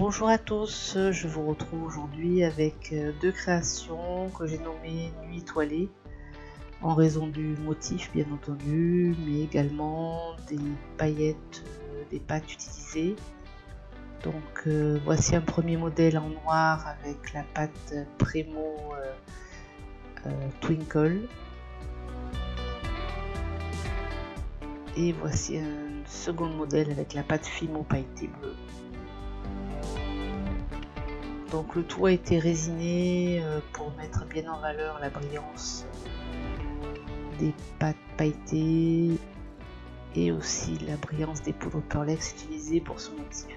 Bonjour à tous, je vous retrouve aujourd'hui avec deux créations que j'ai nommées Nuit étoilée, en raison du motif bien entendu, mais également des paillettes, des pâtes utilisées. Donc voici un premier modèle en noir avec la pâte Premo Twinkle. Et voici un second modèle avec la pâte Fimo pailletée bleue. Donc le tout a été résiné pour mettre bien en valeur la brillance des pâtes pailletées et aussi la brillance des poudres Pearlex utilisées pour ce motif.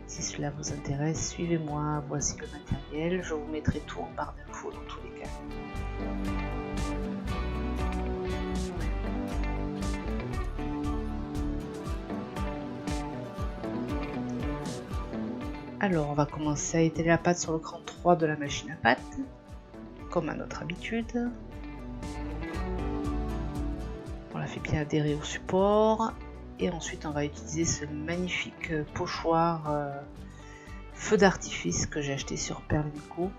Si cela vous intéresse, suivez-moi, voici le matériel, je vous mettrai tout en barre d'infos dans tous les cas. Alors on va commencer à étaler la pâte sur le cran 3 de la machine à pâte, comme à notre habitude. On la fait bien adhérer au support et ensuite on va utiliser ce magnifique pochoir feu d'artifice que j'ai acheté sur Perle & Co.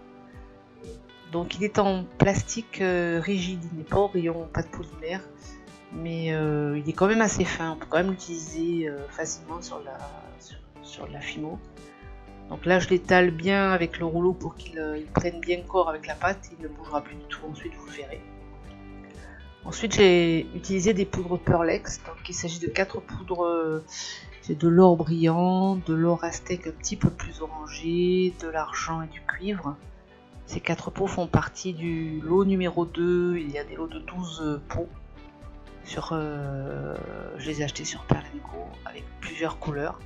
Donc il est en plastique rigide, il n'est pas au rayon, pas de polymère, mais il est quand même assez fin, on peut quand même l'utiliser facilement sur la Fimo. Donc là je l'étale bien avec le rouleau pour qu'il prenne bien corps avec la pâte, il ne bougera plus du tout, ensuite vous le verrez. Ensuite j'ai utilisé des poudres Pearlex, donc il s'agit de 4 poudres, c'est de l'or brillant, de l'or aztèque un petit peu plus orangé, de l'argent et du cuivre. Ces 4 pots font partie du lot numéro 2, il y a des lots de 12 pots. Je les ai achetés sur Perle & Co avec plusieurs couleurs.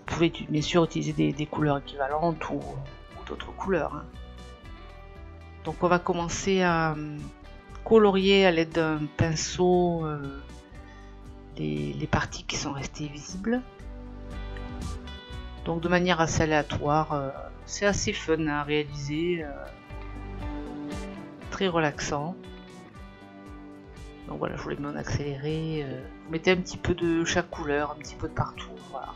Vous pouvez bien sûr utiliser des couleurs équivalentes ou d'autres couleurs. Hein. Donc on va commencer à colorier à l'aide d'un pinceau les parties qui sont restées visibles. Donc de manière assez aléatoire, c'est assez fun à réaliser, très relaxant. Donc voilà, je vous les mets en accéléré. Vous mettez un petit peu de chaque couleur, un petit peu de partout, voilà.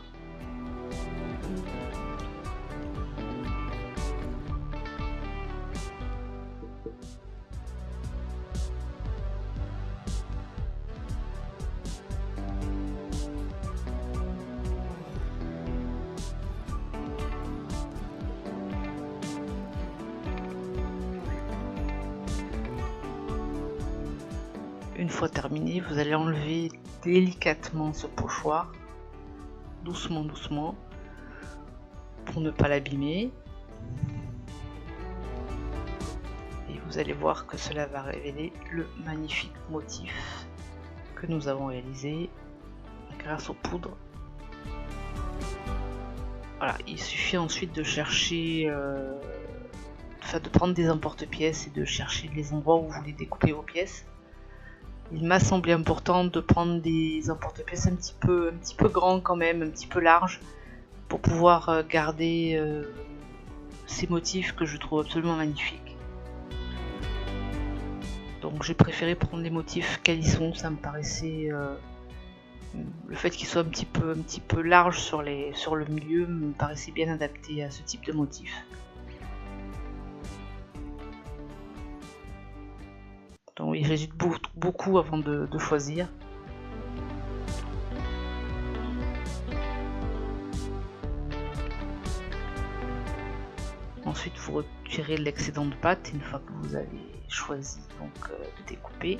Une fois terminé, vous allez enlever délicatement ce pochoir, doucement, doucement, pour ne pas l'abîmer. Et vous allez voir que cela va révéler le magnifique motif que nous avons réalisé grâce aux poudres. Voilà, il suffit ensuite de chercher, de prendre des emporte-pièces et de chercher les endroits où vous voulez découper vos pièces. Il m'a semblé important de prendre des emporte-pièces un petit peu grands quand même, un petit peu larges, pour pouvoir garder ces motifs que je trouve absolument magnifiques. Donc j'ai préféré prendre des motifs calissons, ça me paraissait... le fait qu'ils soient un petit peu larges sur le milieu me paraissait bien adapté à ce type de motif. Donc oui, j'hésite beaucoup avant de choisir. Ensuite, vous retirez l'excédent de pâte une fois que vous avez choisi donc, de découper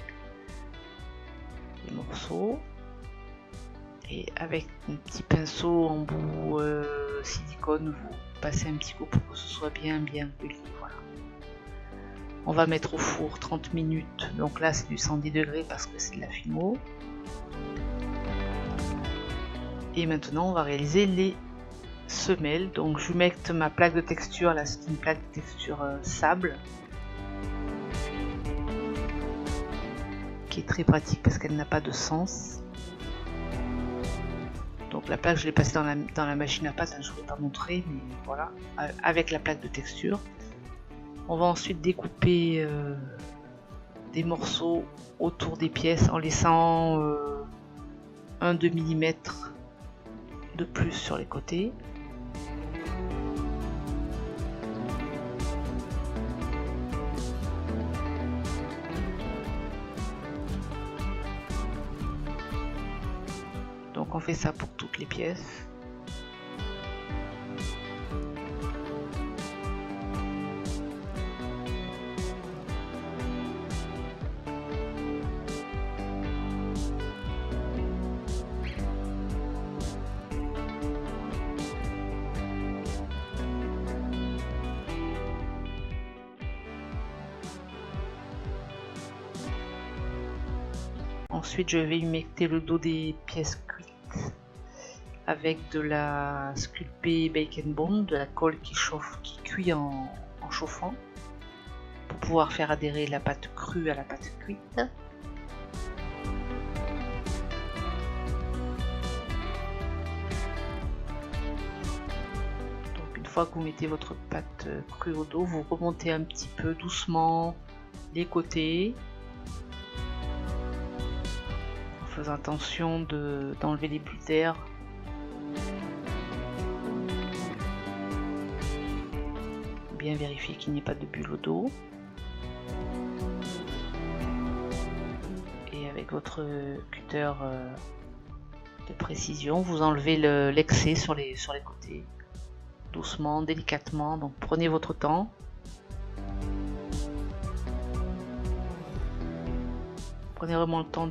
les morceaux. Et avec un petit pinceau en bout silicone, vous passez un petit coup pour que ce soit bien poli. Voilà. On va mettre au four 30 minutes, donc là c'est du 110 degrés parce que c'est de la Fimo. Et maintenant on va réaliser les semelles. Donc je mets ma plaque de texture, là c'est une plaque de texture sable, qui est très pratique parce qu'elle n'a pas de sens. Donc la plaque je l'ai passée dans la machine à pâte, hein, je ne vous ai pas montré, mais voilà, avec la plaque de texture. On va ensuite découper des morceaux autour des pièces en laissant 1-2 mm de plus sur les côtés. fait ça pour toutes les pièces. Ensuite, je vais humecter le dos des pièces cuites avec de la sculpée bacon bond, de la colle qui chauffe, qui cuit en chauffant, pour pouvoir faire adhérer la pâte crue à la pâte cuite. Donc une fois que vous mettez votre pâte crue au dos, vous remontez un petit peu doucement les côtés, faisant attention d'enlever les bulles d'air. Bien vérifier qu'il n'y ait pas de bulles au dos. Et avec votre cutter de précision, vous enlevez l'excès sur les côtés. Doucement, délicatement, donc prenez votre temps. Prenez vraiment le temps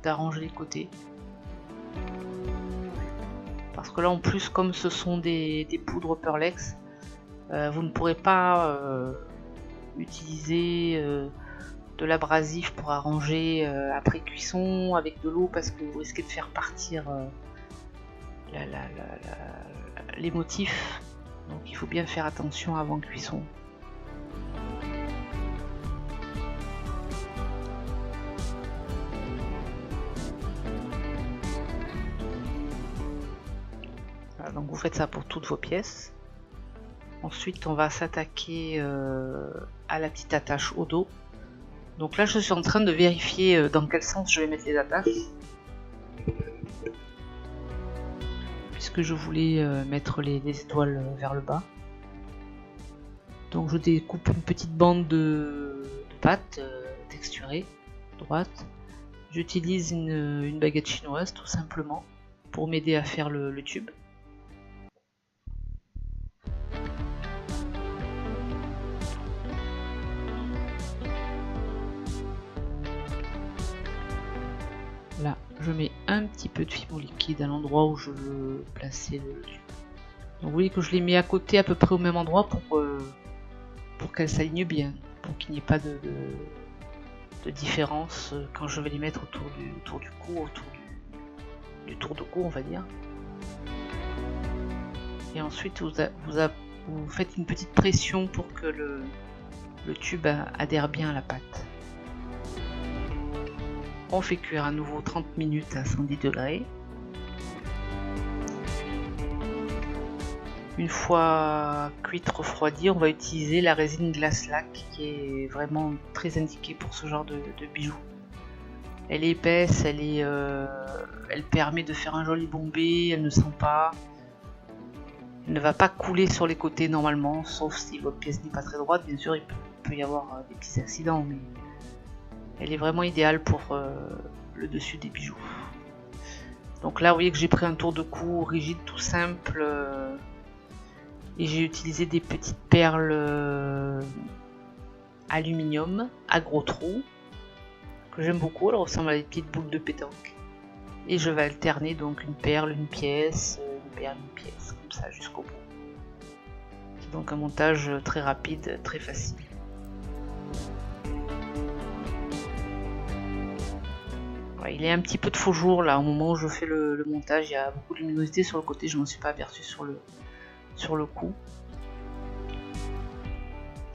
d'arranger les côtés, parce que là en plus, comme ce sont des poudres Pearlex, vous ne pourrez pas utiliser de l'abrasif pour arranger après cuisson avec de l'eau, parce que vous risquez de faire partir les motifs, donc il faut bien faire attention avant cuisson. Donc vous faites ça pour toutes vos pièces. Ensuite on va s'attaquer à la petite attache au dos. Donc là je suis en train de vérifier dans quel sens je vais mettre les attaches, puisque je voulais mettre les étoiles vers le bas. Donc je découpe une petite bande de pâte texturée droite. J'utilise une baguette chinoise tout simplement pour m'aider à faire le tube. Là, je mets un petit peu de fimo liquide à l'endroit où je veux placer le tube. Donc vous voyez que je les mets à côté à peu près au même endroit pour qu'elles s'alignent bien, pour qu'il n'y ait pas de différence quand je vais les mettre autour du cou, autour du tour de cou on va dire. Et ensuite vous faites une petite pression pour que le tube adhère bien à la pâte. On fait cuire à nouveau 30 minutes à 110 degrés. Une fois cuite, refroidie, on va utiliser la résine Glass Lac qui est vraiment très indiquée pour ce genre de bijoux. Elle est épaisse, elle permet de faire un joli bombé, elle ne sent pas. Elle ne va pas couler sur les côtés normalement, sauf si votre pièce n'est pas très droite. Bien sûr, il peut y avoir des petits accidents, mais elle est vraiment idéale pour le dessus des bijoux. Donc là, vous voyez que j'ai pris un tour de cou rigide, tout simple, et j'ai utilisé des petites perles aluminium à gros trous que j'aime beaucoup. Elles ressemblent à des petites boules de pétanque. Et je vais alterner donc une perle, une pièce, une perle, une pièce, comme ça jusqu'au bout. C'est donc un montage très rapide, très facile. Il y a un petit peu de faux jour là au moment où je fais le montage, il y a beaucoup de luminosité sur le côté, je m'en suis pas aperçu sur le coup.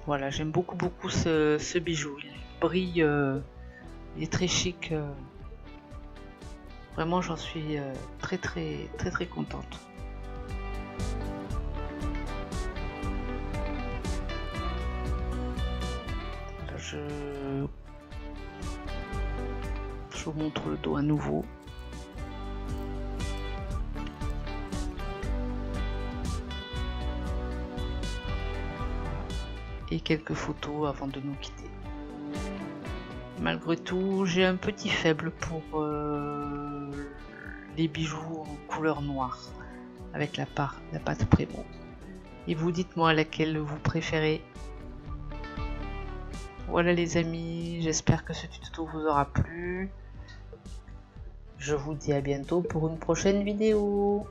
Voilà, j'aime beaucoup ce bijou, il brille, il est très chic, vraiment j'en suis très contente. Là, je vous montre le dos à nouveau. Et quelques photos avant de nous quitter. Malgré tout, j'ai un petit faible pour les bijoux en couleur noire avec la pâte Premo. Et vous dites-moi laquelle vous préférez. Voilà les amis, j'espère que ce tuto vous aura plu. Je vous dis à bientôt pour une prochaine vidéo.